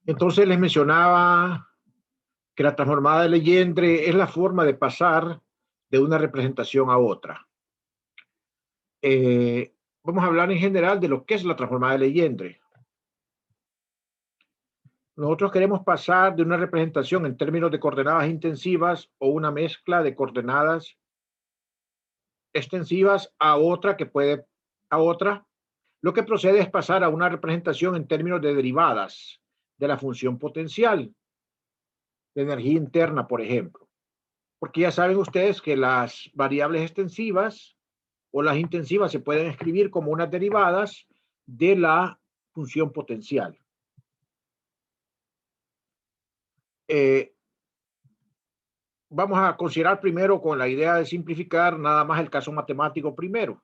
Entonces les mencionaba que la transformada de Legendre es la forma de pasar de una representación a otra. Vamos a hablar en general de lo que es la transformada de Legendre. Nosotros queremos pasar de una representación en términos de coordenadas intensivas o una mezcla de coordenadas extensivas a otra lo que procede es pasar a una representación en términos de derivadas de la función potencial de energía interna, por ejemplo. Porque ya saben ustedes que las variables extensivas o las intensivas se pueden escribir como unas derivadas de la función potencial. Vamos a considerar primero con la idea de simplificar nada más el caso matemático primero.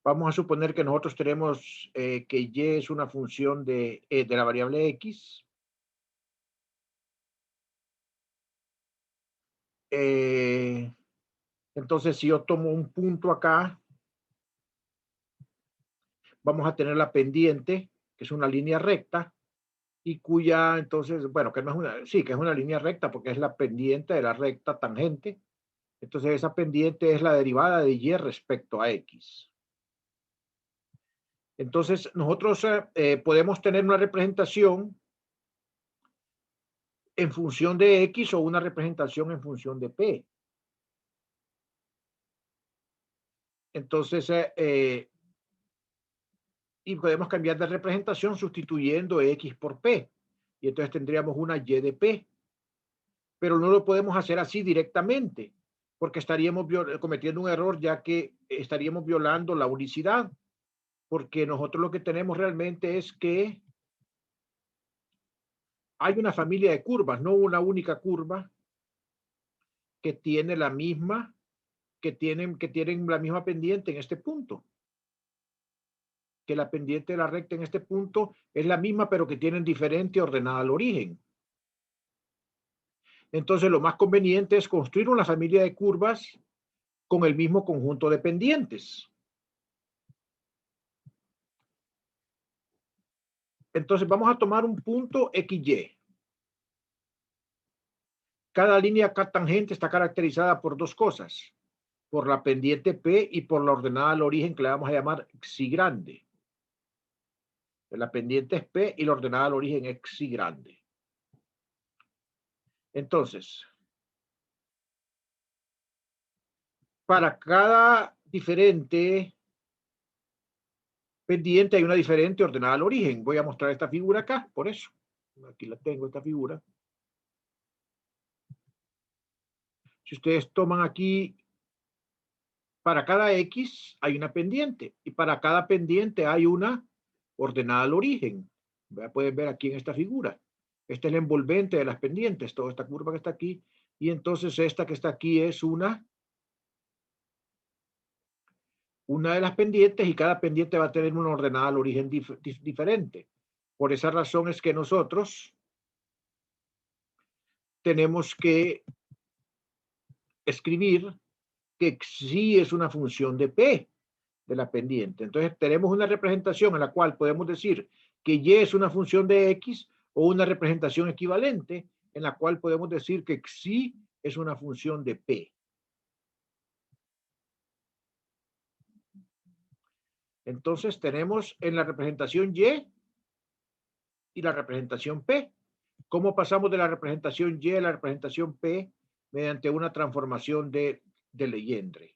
Vamos a suponer que nosotros tenemos que y es una función de la variable x. Entonces, si yo tomo un punto acá, vamos a tener la pendiente, que es una línea recta, y cuya, entonces, bueno, que no es una, sí, que es una línea recta, porque es la pendiente de la recta tangente. Entonces, esa pendiente es la derivada de y respecto a x. Entonces, nosotros podemos tener una representación en función de x o una representación en función de p. Entonces, y podemos cambiar de representación sustituyendo x por p. Y entonces tendríamos una y de p. Pero no lo podemos hacer así directamente, porque estaríamos cometiendo un error, ya que estaríamos violando la unicidad. Porque nosotros lo que tenemos realmente es que hay una familia de curvas, no una única curva que tiene la misma, que tienen la misma pendiente en este punto. Que la pendiente de la recta en este punto es la misma, pero que tienen diferente ordenada al origen. Entonces, lo más conveniente es construir una familia de curvas con el mismo conjunto de pendientes. Entonces, vamos a tomar un punto XY. Cada línea tangente está caracterizada por dos cosas, por la pendiente P y por la ordenada al origen, que le vamos a llamar xi grande. La pendiente es P y la ordenada al origen es xi grande. Entonces, para cada diferente pendiente hay una diferente ordenada al origen. Voy a mostrar esta figura acá, por eso. Aquí la tengo, esta figura. Si ustedes toman aquí, para cada X hay una pendiente y para cada pendiente hay una ordenada al origen. Pueden ver aquí en esta figura. Este es el envolvente de las pendientes, toda esta curva que está aquí. Y entonces esta que está aquí es una de las pendientes y cada pendiente va a tener una ordenada al origen diferente. Por esa razón es que nosotros tenemos que escribir que xi es una función de P de la pendiente. Entonces tenemos una representación en la cual podemos decir que y es una función de x o una representación equivalente en la cual podemos decir que xi es una función de P. Entonces tenemos en la representación y la representación P. ¿Cómo pasamos de la representación Y a la representación P? Mediante una transformación de Legendre.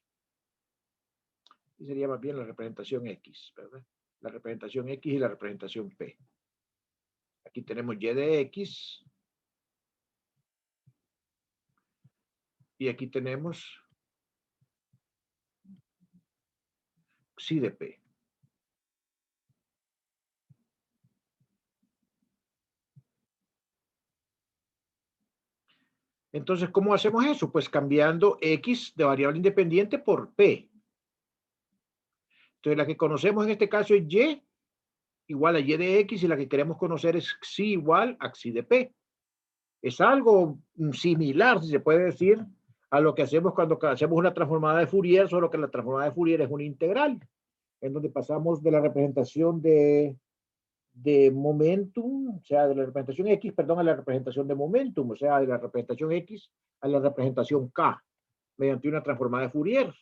Y sería más bien la representación X, ¿verdad? La representación X y la representación P. Aquí tenemos Y de X. Y aquí tenemos xi de P. Entonces, ¿cómo hacemos eso? Pues cambiando X de variable independiente por P. Entonces, la que conocemos en este caso es Y igual a Y de X y la que queremos conocer es xi igual a xi de P. Es algo similar, si se puede decir, a lo que hacemos cuando hacemos una transformada de Fourier, solo que la transformada de Fourier es una integral, en donde pasamos de la representación de de momentum, o sea, de la representación X, perdón, a la representación de momentum, o sea, de la representación X a la representación K, mediante una transformada de Fourier.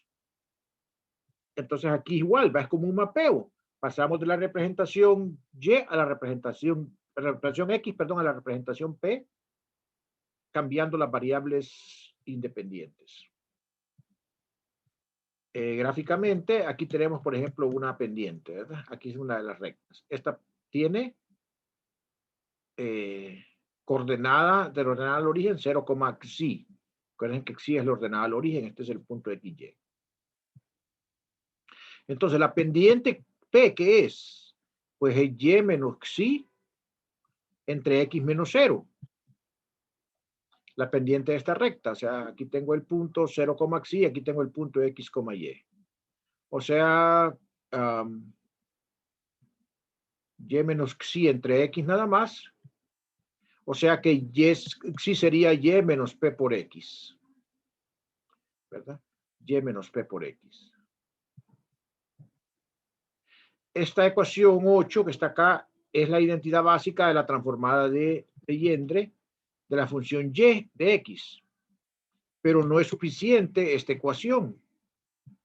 Entonces aquí igual, va, es como un mapeo. Pasamos de la representación Y a la representación X, perdón, a la representación P, cambiando las variables independientes. Gráficamente, aquí tenemos, por ejemplo, una pendiente, ¿verdad? Aquí es una de las rectas. Esta tiene coordenada del ordenada al origen 0, xi. Recuerden que xi es la ordenada al origen, este es el punto xy. Entonces, la pendiente P, ¿qué es? Pues es y menos xi entre x menos 0. La pendiente de esta recta, o sea, aquí tengo el punto 0, xi, aquí tengo el punto x, y. O sea, y menos xi entre x nada más. O sea que y xi sería y menos p por x. ¿Verdad? Y menos p por x. Esta ecuación 8 que está acá es la identidad básica de la transformada de Legendre de la función y de x. Pero no es suficiente esta ecuación.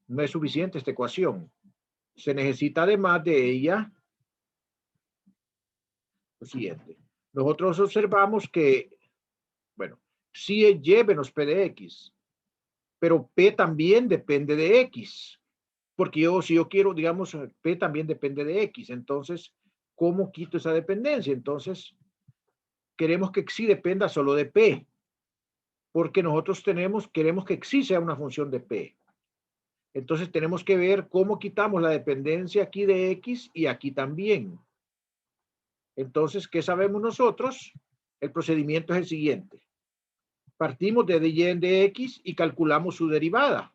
No es suficiente esta ecuación. Se necesita además de ella lo siguiente. Nosotros observamos que, bueno, sí es y menos p de x, pero p también depende de x. Porque yo, si yo quiero, digamos, p también depende de x. Entonces, ¿cómo quito esa dependencia? Entonces, queremos que xi dependa solo de p. Porque nosotros queremos que xi sea una función de p. Entonces, tenemos que ver cómo quitamos la dependencia aquí de x y aquí también. Entonces, ¿qué sabemos nosotros? El procedimiento es el siguiente. Partimos de dy en dx y calculamos su derivada.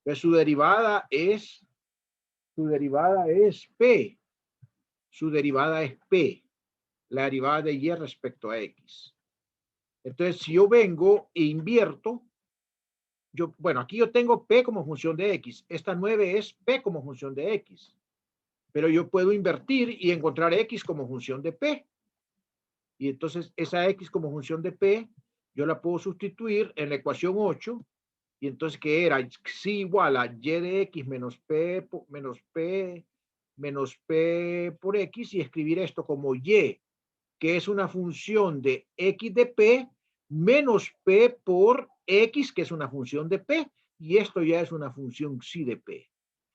Pues su derivada es P. Su derivada es P. La derivada de Y respecto a X. Entonces, si yo vengo e invierto, bueno, aquí yo tengo P como función de X. Esta 9 es P como función de X. Pero yo puedo invertir y encontrar X como función de P. Y entonces esa X como función de P, yo la puedo sustituir en la ecuación 8. Y entonces, ¿qué era? Xi igual a Y de X menos P por X, y escribir esto como Y, que es una función de X de P, menos P por X, que es una función de P, y esto ya es una función Xi de P.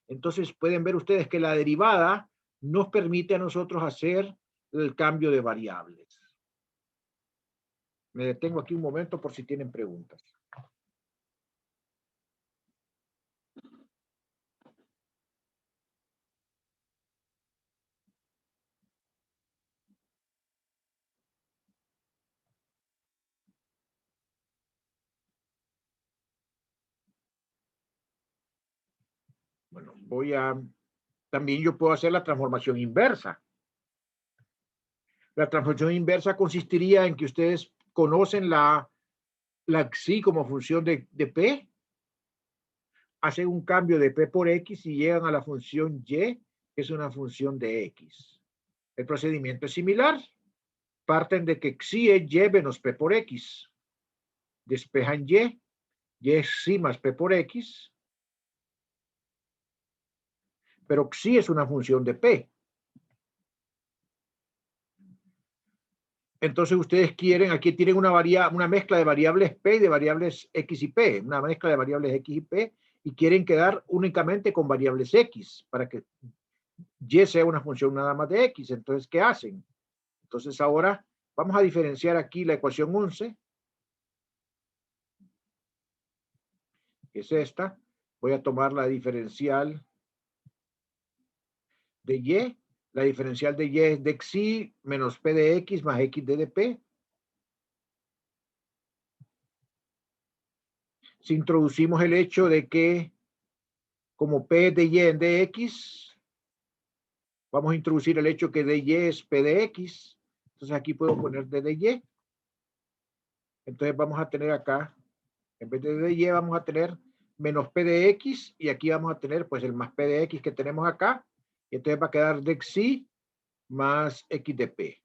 Entonces, pueden ver ustedes que la derivada nos permite a nosotros hacer el cambio de variables. Me detengo aquí un momento por si tienen preguntas. Bueno, también yo puedo hacer la transformación inversa. La transformación inversa consistiría en que ustedes conocen la xi como función de p, hacen un cambio de p por x y llegan a la función y, que es una función de x. El procedimiento es similar. Parten de que xi es y menos p por x. Despejan y es xi más p por x, pero xi es una función de p. Entonces ustedes quieren, aquí tienen una mezcla de variables P y de variables X y P, una mezcla de variables X y P, y quieren quedar únicamente con variables X, para que Y sea una función nada más de X. Entonces, ¿qué hacen? Entonces ahora vamos a diferenciar aquí la ecuación 11, que es esta. Voy a tomar la diferencial de Y. La diferencial de Y es de xi menos P de X más X de P. Si introducimos el hecho de que como P de Y en dx, vamos a introducir el hecho que dy es P de X. Entonces aquí puedo poner d de Y. Entonces vamos a tener acá, en vez de dy vamos a tener menos P de X, y aquí vamos a tener pues el más P de X que tenemos acá. Y entonces va a quedar de xi más x de p.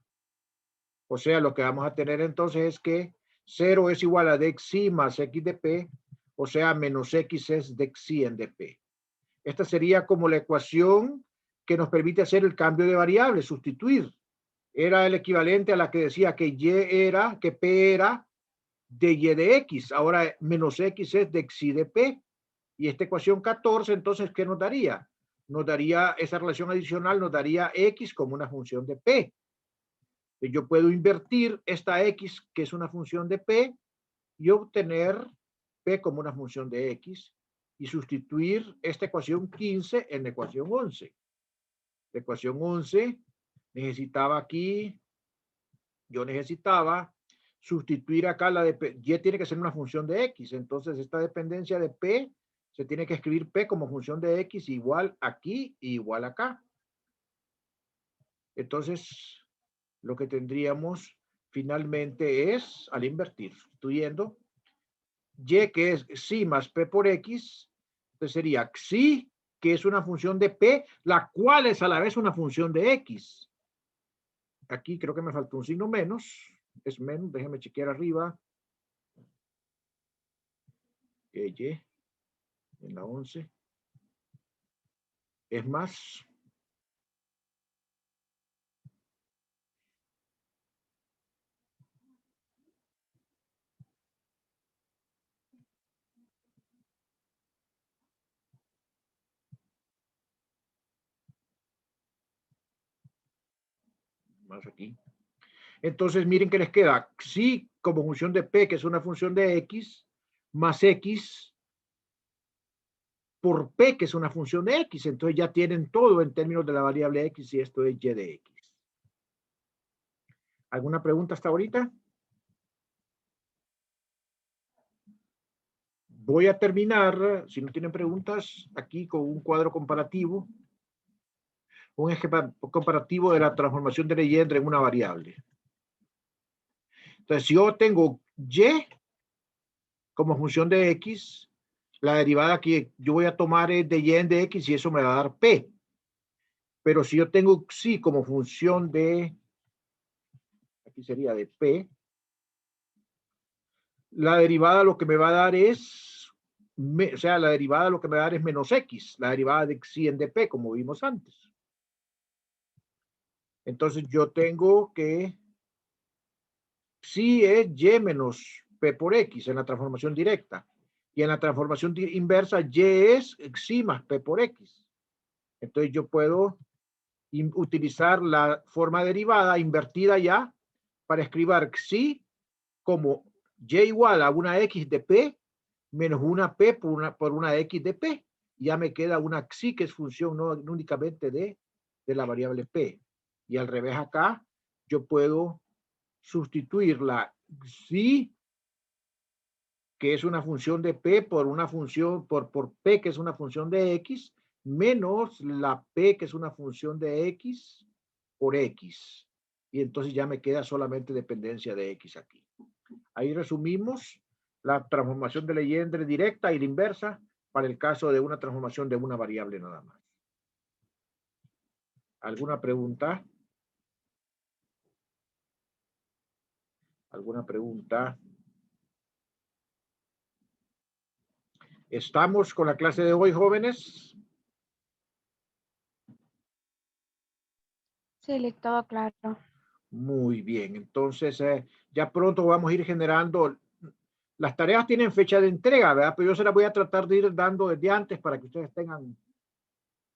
O sea, lo que vamos a tener entonces es que 0 es igual a dxi más x de p, o sea, menos x es dxi en dp. Esta sería como la ecuación que nos permite hacer el cambio de variable, sustituir. Era el equivalente a la que decía que que p era de y de x. Ahora menos x es de xi de p. Y esta ecuación 14, entonces, ¿qué nos daría? Nos daría, esa relación adicional nos daría x como una función de p. Yo puedo invertir esta x, que es una función de p, y obtener p como una función de x, y sustituir esta ecuación 15 en la ecuación 11. La ecuación 11 necesitaba aquí, yo necesitaba sustituir acá la de p, y tiene que ser una función de x, entonces esta dependencia de p se tiene que escribir p como función de x igual aquí y igual acá. Entonces, lo que tendríamos finalmente es, al invertir, sustituyendo, y que es xi más p por x, entonces sería xi, que es una función de p, la cual es a la vez una función de x. Aquí creo que me faltó un signo menos, es menos, déjeme chequear arriba. Y en la 11 es más. Más aquí. Entonces, miren que les queda xi como función de p, que es una función de x, más x por p, que es una función de x. Entonces ya tienen todo en términos de la variable x y esto es y de x. ¿Alguna pregunta hasta ahorita? Voy a terminar, si no tienen preguntas, aquí con un cuadro comparativo, un ejemplo comparativo de la transformación de Legendre en una variable. Entonces, si yo tengo y como función de x, la derivada que yo voy a tomar es de y en de x y eso me va a dar p. Pero si yo tengo xi como función de, aquí sería de p, la derivada lo que me va a dar es, o sea, la derivada lo que me va a dar es menos x, la derivada de xi en dp, como vimos antes. Entonces yo tengo que xi es y menos p por x en la transformación directa. Y en la transformación inversa, y es xi más p por x. Entonces yo puedo utilizar la forma derivada invertida ya para escribir xi como y igual a una x de p menos una p por una x de p. Ya me queda una xi que es función no únicamente de la variable p. Y al revés acá, yo puedo sustituir la xi, que es una función de p, por una función, por p, que es una función de x, menos la p, que es una función de x, por x. Y entonces ya me queda solamente dependencia de x aquí. Ahí resumimos la transformación de Legendre directa y la inversa para el caso de una transformación de una variable nada más. ¿Alguna pregunta? ¿Alguna pregunta? ¿Estamos con la clase de hoy, jóvenes? Sí, todo claro. Muy bien, entonces ya pronto vamos a ir generando. Las tareas tienen fecha de entrega, ¿verdad? Pero yo se las voy a tratar de ir dando desde antes para que ustedes tengan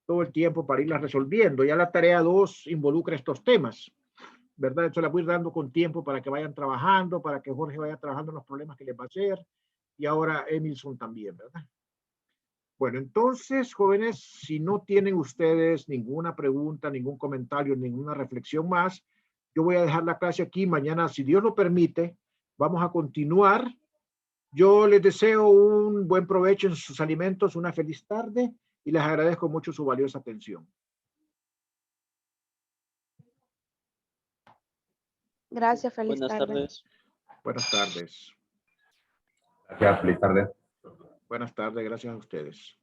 todo el tiempo para irlas resolviendo. Ya la tarea 2 involucra estos temas, ¿verdad? Eso las voy a ir dando con tiempo para que vayan trabajando, para que Jorge vaya trabajando en los problemas que les va a hacer y ahora Emilson también, ¿verdad? Bueno, entonces, jóvenes, si no tienen ustedes ninguna pregunta, ningún comentario, ninguna reflexión más, yo voy a dejar la clase aquí. Mañana, si Dios lo permite, vamos a continuar. Yo les deseo un buen provecho en sus alimentos, una feliz tarde y les agradezco mucho su valiosa atención. Gracias, feliz Buenas tarde. tardes. Buenas tardes. Gracias, feliz tarde. Buenas tardes, gracias a ustedes.